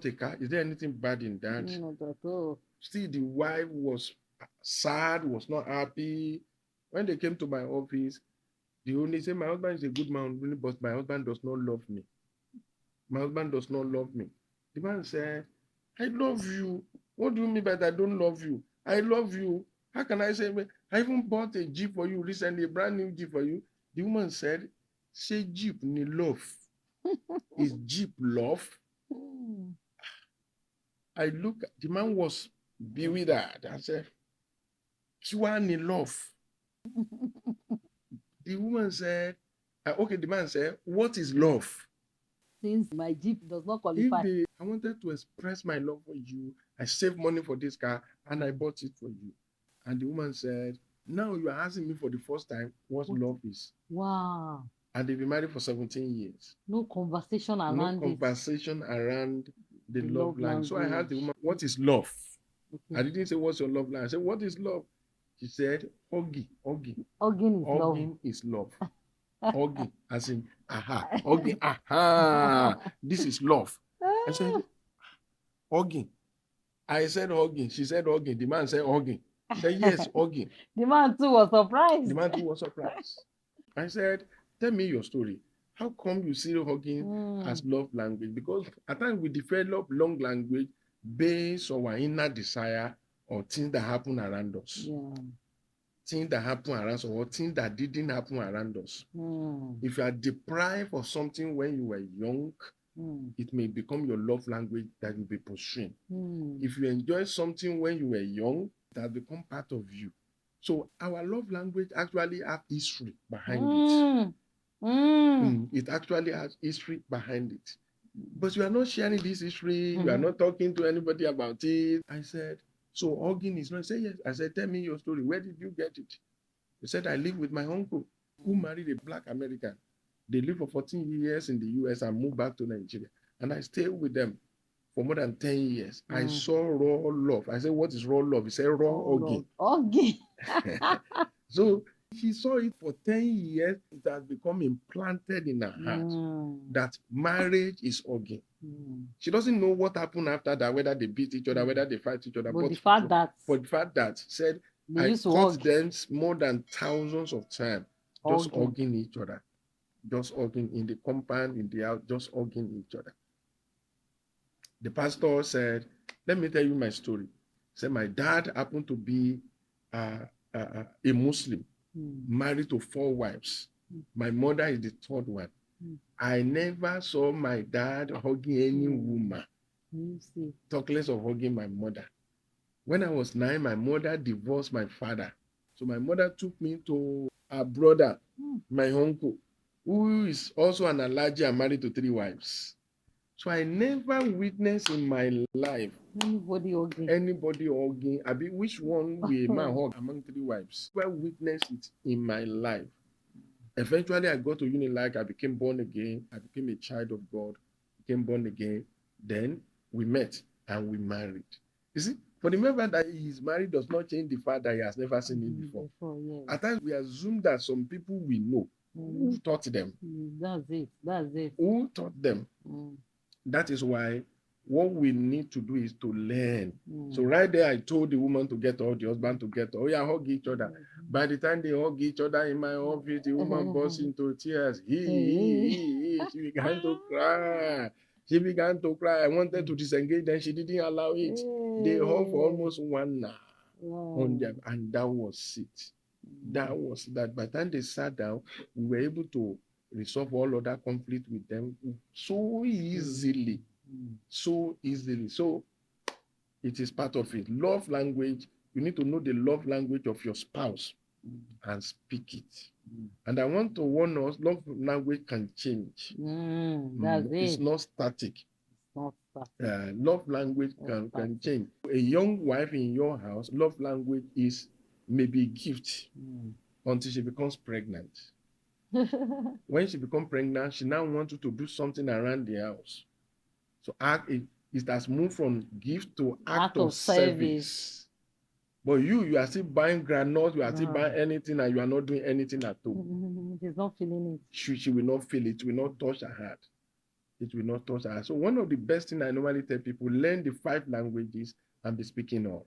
a car. Is there anything bad in that? Not at all. See, the wife was sad, was not happy. When they came to my office, they only say, my husband is a good man, but my husband does not love me. My husband does not love me. The man said, I love you. What do you mean by that? I don't love you? I love you. How can I say, I even bought a Jeep for you recently, a brand new Jeep for you. The woman said, say Jeep ni love. Is Jeep love? I look, the man was bewildered. I said, Kiwa ni love. The woman said, okay, the man said, what is love? Since my Jeep does not qualify. I wanted to express my love for you. I saved money for this car and I bought it for you. And the woman said, now you are asking me for the first time what love is. Wow. And they've been married for 17 years. No conversation around around the love line. So I asked the woman, what is love? Okay. I didn't say, what's your love line? I said, what is love? She said, hugging. Hugging is love. Hugging, as in, hugging, this is love. I said, hugging. I said hugging. She said hugging. The man said hugging. She said, yes, hugging. The man too was surprised. I said, tell me your story. How come you see hugging as love language? Because at times we develop love language based on our inner desire or things that happen around us. Yeah. Things that happen around us or things that didn't happen around us. If you are deprived of something when you were young, it may become your love language that you'll be pursuing. If you enjoy something when you were young, that has become part of you. So our love language actually has history behind it. It actually has history behind it. But you are not sharing this history. You are not talking to anybody about it. I said, so hugging is not. I said, yes. I said, tell me your story. Where did you get it? He said, I live with my uncle. who married a black American. They lived for 14 years in the US and moved back to Nigeria. And I stayed with them for more than 10 years. I saw raw love. I said, what is raw love? He said, raw hugging. Okay. So she saw it for 10 years. It has become implanted in her heart that marriage is hugging. She doesn't know what happened after that, whether they beat each other, whether they fight each other. But the fact that said, I caught them more than thousands of times just hugging each other. Just hugging in the compound, in the house, just hugging each other. The pastor said, let me tell you my story. He said, my dad happened to be a Muslim, married to 4 wives. My mother is the 3rd one. I never saw my dad hugging any woman. Talk less of hugging my mother. When I was 9, my mother divorced my father. So my mother took me to her brother, my uncle, who is also an Alhaji and married to 3 wives. So I never witnessed in my life anybody hugging. I mean, which one will man hug among 3 wives? I witnessed it in my life. Eventually, I got to Unilag. I became born again. I became a child of God. Became born again. Then we met and we married. You see, for the member that he is married does not change the fact that he has never seen it before. At times, we assume that some people we know who taught them. That's it. Who taught them? That is why what we need to do is to learn. So right there, I told the woman to get her, the husband to get her. Oh yeah, hug each other. By the time they hug each other in my office, the woman burst into tears. She began to cry. I wanted to disengage, then she didn't allow it. They hugged for almost 1 hour on them, and that was it. That was that. By the time they sat down, we were able to resolve all other conflict with them so easily. So it is part of it. Love language, you need to know the love language of your spouse and speak it. And I want to warn us, love language can change. It's not static. Love language can change. A young wife in your house, love language is maybe gift until she becomes pregnant. When she becomes pregnant, she now wants you to do something around the house. So it has moved from gift to act of service. But you are still buying granules, you are still buying anything, and you are not doing anything at all. She's not feeling it. She will not feel it. It will not touch her heart. It will not touch her heart. So one of the best things I normally tell people, learn the 5 languages and be speaking of.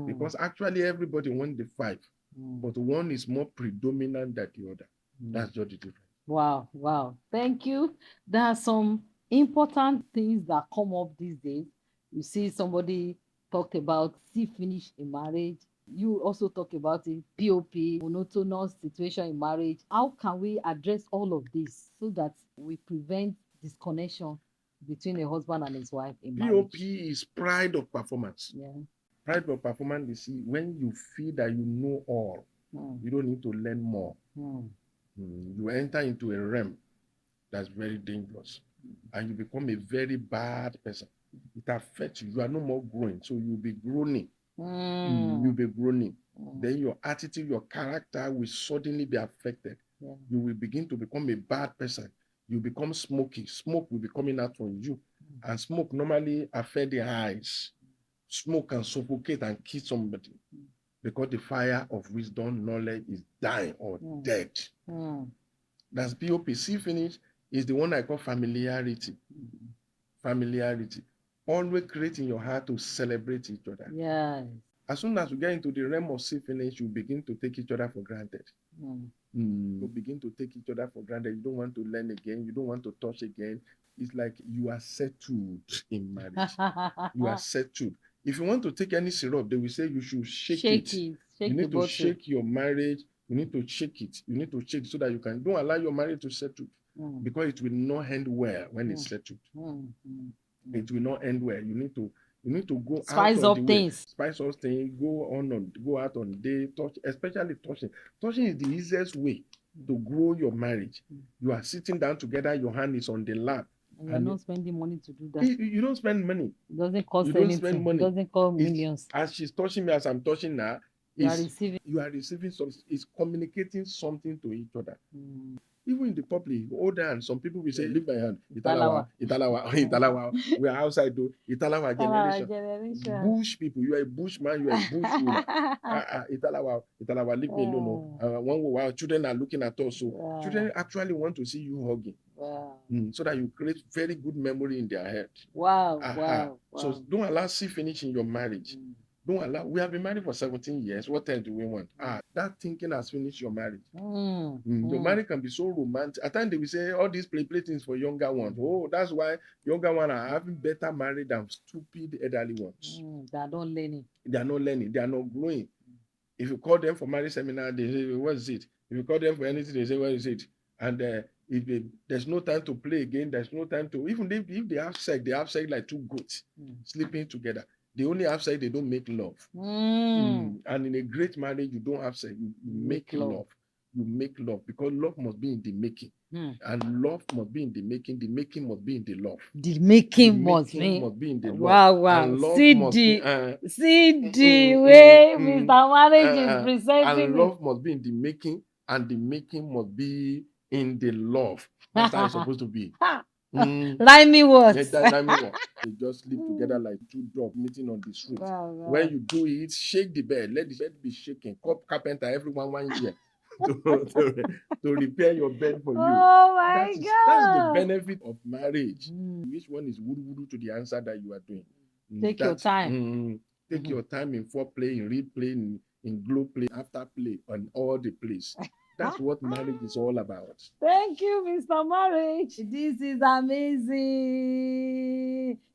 Because actually everybody wants the 5, but one is more predominant than the other. That's just the difference. Wow. Thank you. There are some important things that come up these days. You see somebody talk about see finish in marriage. You also talk about it, POP, monotonous situation in marriage. How can we address all of this so that we prevent disconnection between a husband and his wife in marriage? POP is pride of performance. Pride of performance is when you feel that you know all. You don't need to learn more. You enter into a realm that's very dangerous, and you become a very bad person. It affects you. You are no more growing, so you'll be groaning. You'll be groaning. Then your attitude, your character will suddenly be affected. You will begin to become a bad person. You become smoky. Smoke will be coming out from you, and smoke normally affects the eyes. Smoke can suffocate and kill somebody. Because the fire of wisdom, knowledge is dying or dead. That's POP. See finish is the one I call familiarity. Familiarity. Always create in your heart to celebrate each other. As soon as you get into the realm of see finish, you begin to take each other for granted. You begin to take each other for granted. You don't want to learn again. You don't want to touch again. It's like you are settled in marriage. You are settled. If you want to take any syrup, they will say you should shake it. You need to shake your marriage. You need to shake it. You need to shake so that you can don't allow your marriage to settle. Because it will not end well when it's settled. It will not end well. You need to go spice out up things. Spice up things. Go out on date. Touch, especially touching. Touching is the easiest way to grow your marriage. You are sitting down together. Your hand is on the lap. And you're not spending money to do that. You don't spend money. It doesn't cost anything. It doesn't cost millions. As she's touching me, as I'm touching her, You are It's- receiving. You are receiving something. It's communicating something to each other. Even in the public, hold on. Some people will say, "Leave my hand." Italawa, Italawa, Italawa. We are outside, though. Italawa generation. Bush people. You are a bushman. You are a bushwoman. Italawa, leave me alone. One while children are looking at us, so children actually want to see you hugging. Wow. So that you create very good memory in their head. Wow. Wow. So don't allow see finish in your marriage. Don't allow. We have been married for 17 years. What time do we want? That thinking has finished your marriage. Your marriage can be so romantic. At times they will say all these play things for younger ones. Oh, that's why younger ones are having better marriage than stupid elderly ones. They are not learning. They are not learning. They are not growing. If you call them for marriage seminar, they say, "What is it?" If you call them for anything, they say, "What is it?" And there's no time to play again. There's no time to even if they have sex like two goats sleeping together. They only have sex. They don't make love. And in a great marriage, you don't have sex. You make love. You make love because love must be in the making. And love must be in the making. The making must be in the love. The making must be in the love. Wow. And love See must the be, way Mr. Marriage is presenting and love must be in the making, and the making must be in the love. That's how it's supposed to be. Rhyming words. They just sleep together like two dogs meeting on the street. When you do it, shake the bed. Let the bed be shaking. Carpenter, everyone 1 year to repair your bed for you. Oh my That's God. the benefit of marriage. Which one is wudu to the answer that you are doing? Take your time. Take your time in foreplay, in replay, in glow play, after play, on all the plays. That's what marriage is all about. Thank you, Mr. Marriage. This is amazing.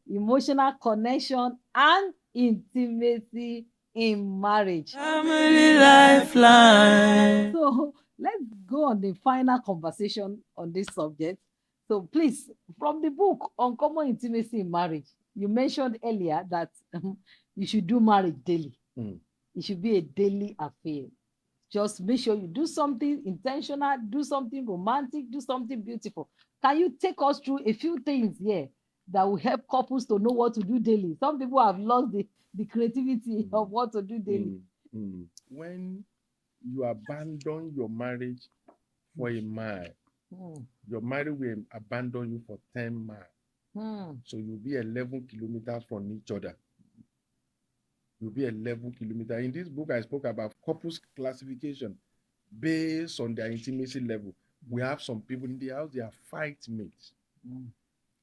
Emotional connection and intimacy in marriage. Family Lifeline. So let's go on the final conversation on this subject. So please, from the book Uncommon Intimacy in Marriage, you mentioned earlier that you should do marriage daily. It should be a daily affair. Just make sure you do something intentional, do something romantic, do something beautiful. Can you take us through a few things here that will help couples to know what to do daily? Some people have lost the creativity of what to do daily. When you abandon your marriage for a man, your marriage will abandon you for 10 miles. So you'll be 11 kilometers from each other. You'll be 11 kilometers. In this book, I spoke about couples classification based on their intimacy level. We have some people in the house, they are fight mates.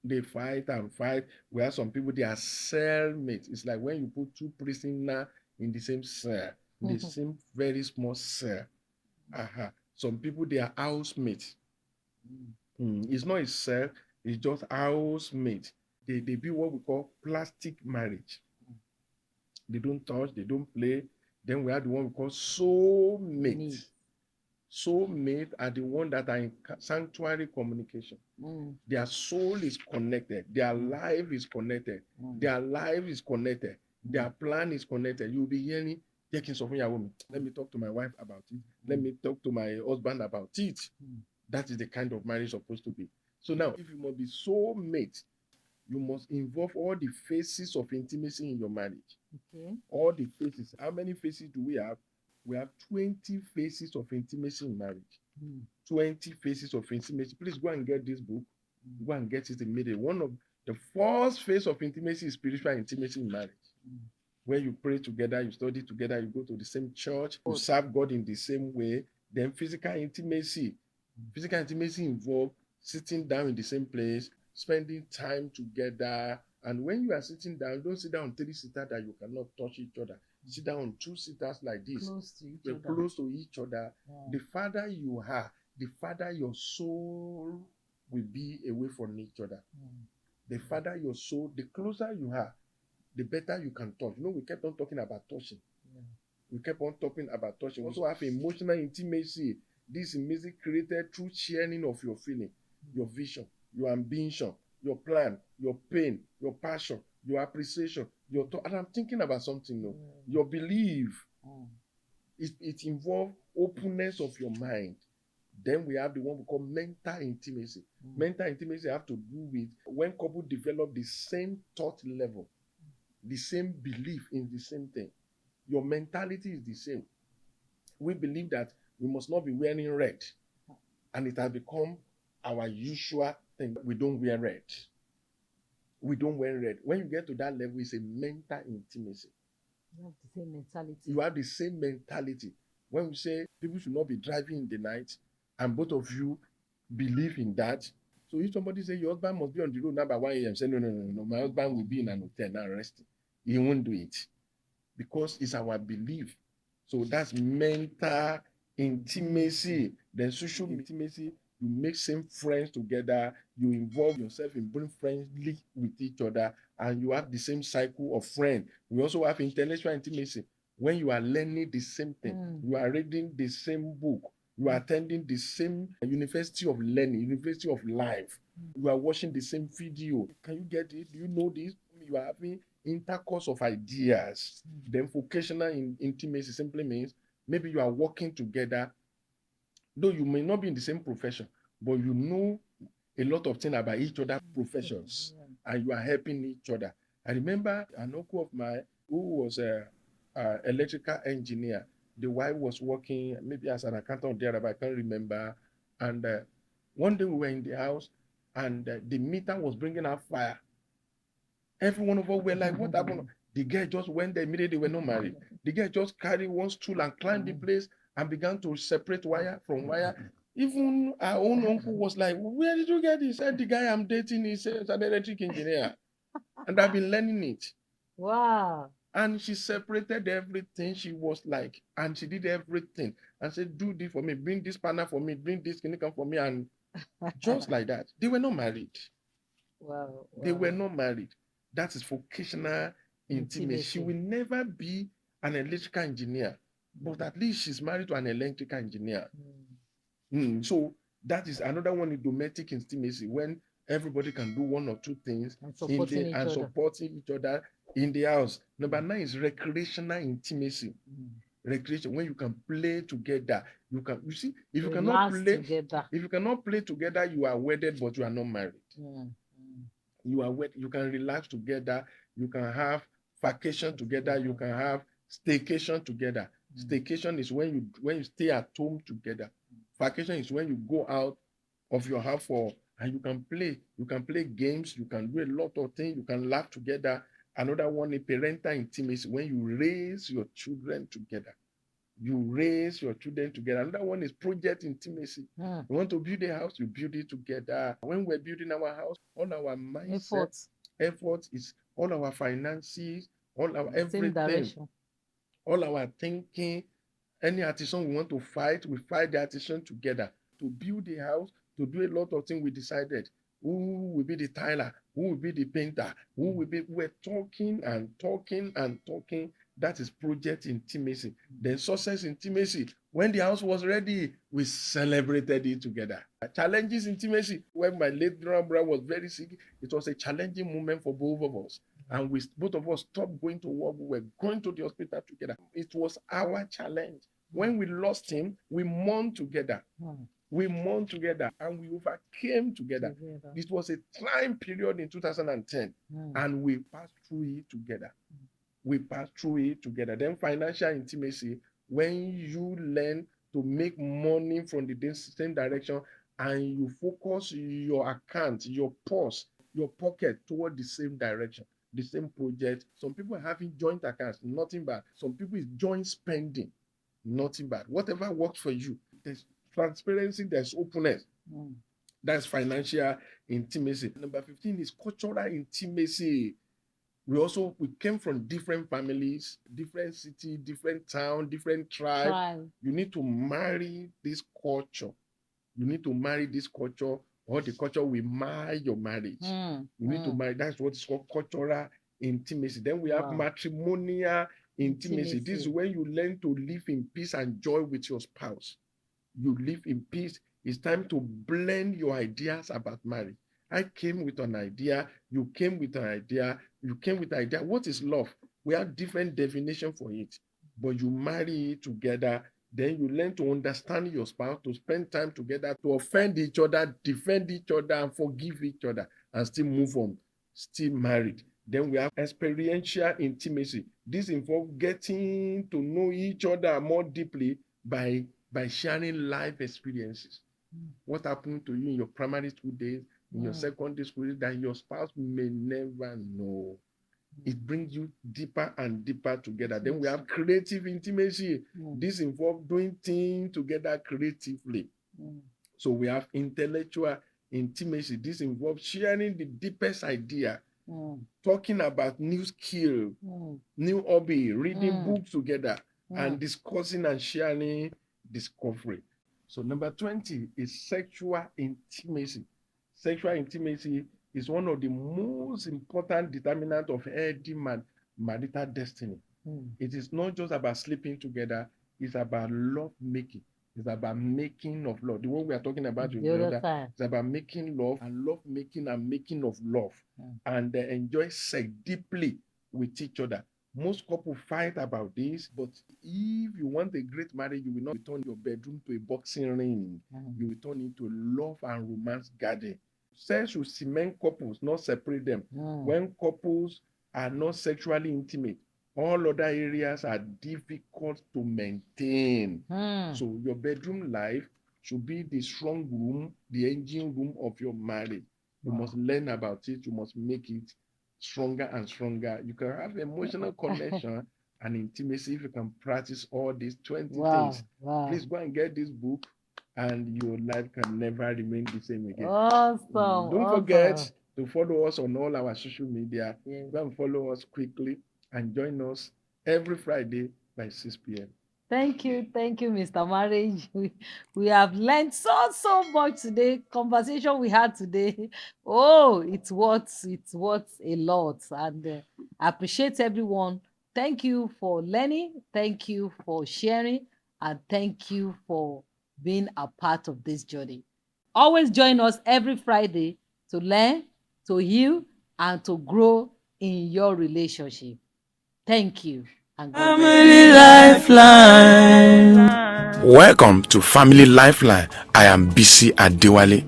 They fight and fight. We have some people, they are cell mates. It's like when you put two prisoners in the same cell, the same very small cell. Some people, they are housemates. It's not a cell, it's just housemates. They be what we call plastic marriage. They don't touch, they don't play. Then we have the one we call soulmate. Soulmate are the one that are in sanctuary communication. Their soul is connected. Their life is connected. Their life is connected. Their plan is connected. You'll be hearing, let me talk to my wife about it. Let me talk to my husband about it. That is the kind of marriage supposed to be. So now, if you must be soulmate, you must involve all the phases of intimacy in your marriage. All the phases. How many phases do we have? We have 20 phases of intimacy in marriage. 20 phases of intimacy. Please go and get this book. Go and get it immediately. One of the first phase of intimacy is spiritual intimacy in marriage. Where you pray together, you study together, you go to the same church, you serve God in the same way. Then physical intimacy. Physical intimacy involves sitting down in the same place, spending time together. And when you are sitting down, don't sit down on 3-seater that you cannot touch each other. Sit down on 2-seaters like this. Close to each other. The farther you are, the farther your soul will be away from each other. The farther your soul, the closer you are, the better you can touch. We kept on talking about touching. We kept on talking about touching. We also have emotional intimacy. This intimacy created through sharing of your feeling, your vision, your ambition, your plan, your pain, your passion, your appreciation, your thought. And I'm thinking about something, your belief. It involves openness of your mind. Then we have the one we call mental intimacy. Mental intimacy have to do with when couples develop the same thought level, the same belief in the same thing. Your mentality is the same. We believe that we must not be wearing red, and it has become our usual thing. We don't wear red. We don't wear red. When you get to that level, it's a mental intimacy. You have the same mentality. You have the same mentality. When we say people should not be driving in the night, and both of you believe in that. So if somebody say your husband must be on the road now by 1 a.m., say no, my husband will be in an hotel now resting. He won't do it because it's our belief. So that's mental intimacy. Then social intimacy, you make same friends together, you involve yourself in being friendly with each other, and you have the same cycle of friends. We also have intellectual intimacy. When you are learning the same thing, you are reading the same book, you are attending the same university of learning, university of life, you are watching the same video. Can you get it? Do you know this? You are having intercourse of ideas. Then vocational intimacy simply means maybe you are working together, though you may not be in the same profession, but you know a lot of things about each other's professions, and you are helping each other. I remember an uncle of mine who was a electrical engineer. The wife was working maybe as an accountant there, but I can't remember. And one day we were in the house, and the meter was bringing out fire. Every one of us were like, what happened? The girl just went there immediately. They were not married. The girl just carried one stool and climbed the place and began to separate wire from wire. Even our own uncle was like, where did you get this? He said, the guy I'm dating is an electric engineer. And I've been learning it. Wow. And she separated everything. She was like, and she did everything. And said, do this for me, bring this partner for me, bring this clinical for me. And just like that. They were not married. Wow. They were not married. That is vocational intimacy. She will never be an electrical engineer, but at least she's married to an electrical engineer. So that is another one in domestic intimacy, when everybody can do one or two things And supporting each other in the house. Number 9 is recreational intimacy. Recreation, when you can play together. You see, if you cannot play together. If you cannot play together, you are wedded, but you are not married. You are wed, you can relax together, you can have vacation together, you can have staycation together. Staycation is when you stay at home together. Vacation is when you go out of your house and you can play games, you can do a lot of things, you can laugh together. Another one is parental intimacy, when you raise your children together. You raise your children together. Another one is project intimacy. You want to build a house, you build it together. When we're building our house, all our mindset, effort is all our finances, all our everything, all our thinking. Any artisan we want to fight, we fight the artisan together. To build a house, to do a lot of things, we decided who will be the tiler, who will be the painter, we're talking and talking and talking. That is project intimacy. Then success intimacy. When the house was ready, we celebrated it together. Challenges intimacy. When my late grandmother was very sick, it was a challenging moment for both of us. And both of us stopped going to work. We were going to the hospital together. It was our challenge. When we lost him, we mourned together. We mourned together and we overcame together. It was a trying period in 2010, and we passed through it together. We pass through it together. Then financial intimacy, when you learn to make money from the same direction and you focus your account, your purse, your pocket toward the same direction, the same project. Some people are having joint accounts, nothing bad. Some people is joint spending, nothing bad. Whatever works for you. There's transparency, there's openness. That's financial intimacy. Number 15 is cultural intimacy. We came from different families, different city, different town, different tribe. You need to marry this culture. You need to marry this culture, or the culture will marry your marriage. You need to marry. That's what is called cultural intimacy. Then we have matrimonial intimacy. This is when you learn to live in peace and joy with your spouse. You live in peace. It's time to blend your ideas about marriage. I came with an idea, you came with an idea, you came with an idea. What is love? We have different definition for it, but you marry it together, then you learn to understand your spouse, to spend time together, to offend each other, defend each other, and forgive each other, and still move on, still married. Then we have experiential intimacy. This involves getting to know each other more deeply by sharing life experiences. What happened to you in your primary school days, in your secondary school days, that your spouse may never know. It brings you deeper and deeper together. Then we have creative intimacy. This involves doing things together creatively. So we have intellectual intimacy. This involves sharing the deepest idea, talking about new skill, new hobby, reading books together, and discussing and sharing discovery. So number 20 is sexual intimacy. Sexual intimacy is one of the most important determinants of healthy marital destiny. It is not just about sleeping together, it's about love making. It's about making of love. The one we are talking about with the other, it's about making love and love making and making of love, and enjoy sex deeply with each other. Most couples fight about this, but if you want a great marriage, you will not turn your bedroom to a boxing ring. You will turn it to love and romance garden. Sex should cement couples, not separate them. When couples are not sexually intimate, all other areas are difficult to maintain. So your bedroom life should be the strong room, the engine room of your marriage. You must learn about it. You must make it stronger and stronger. You can have emotional connection and intimacy if you can practice all these 20 things. Please go and get this book, and your life can never remain the same again. Don't forget to follow us on all our social media. Go and follow us quickly and join us every Friday by 6 p.m. Thank you, Mr. Marriage. We have learned so much today. Conversation we had today. Oh, it's worth a lot, and I appreciate everyone. Thank you for learning. Thank you for sharing, and thank you for being a part of this journey. Always join us every Friday to learn, to heal, and to grow in your relationship. Thank you. And God bless. Family Lifeline. Welcome to Family Lifeline. I am Bisi Adewale.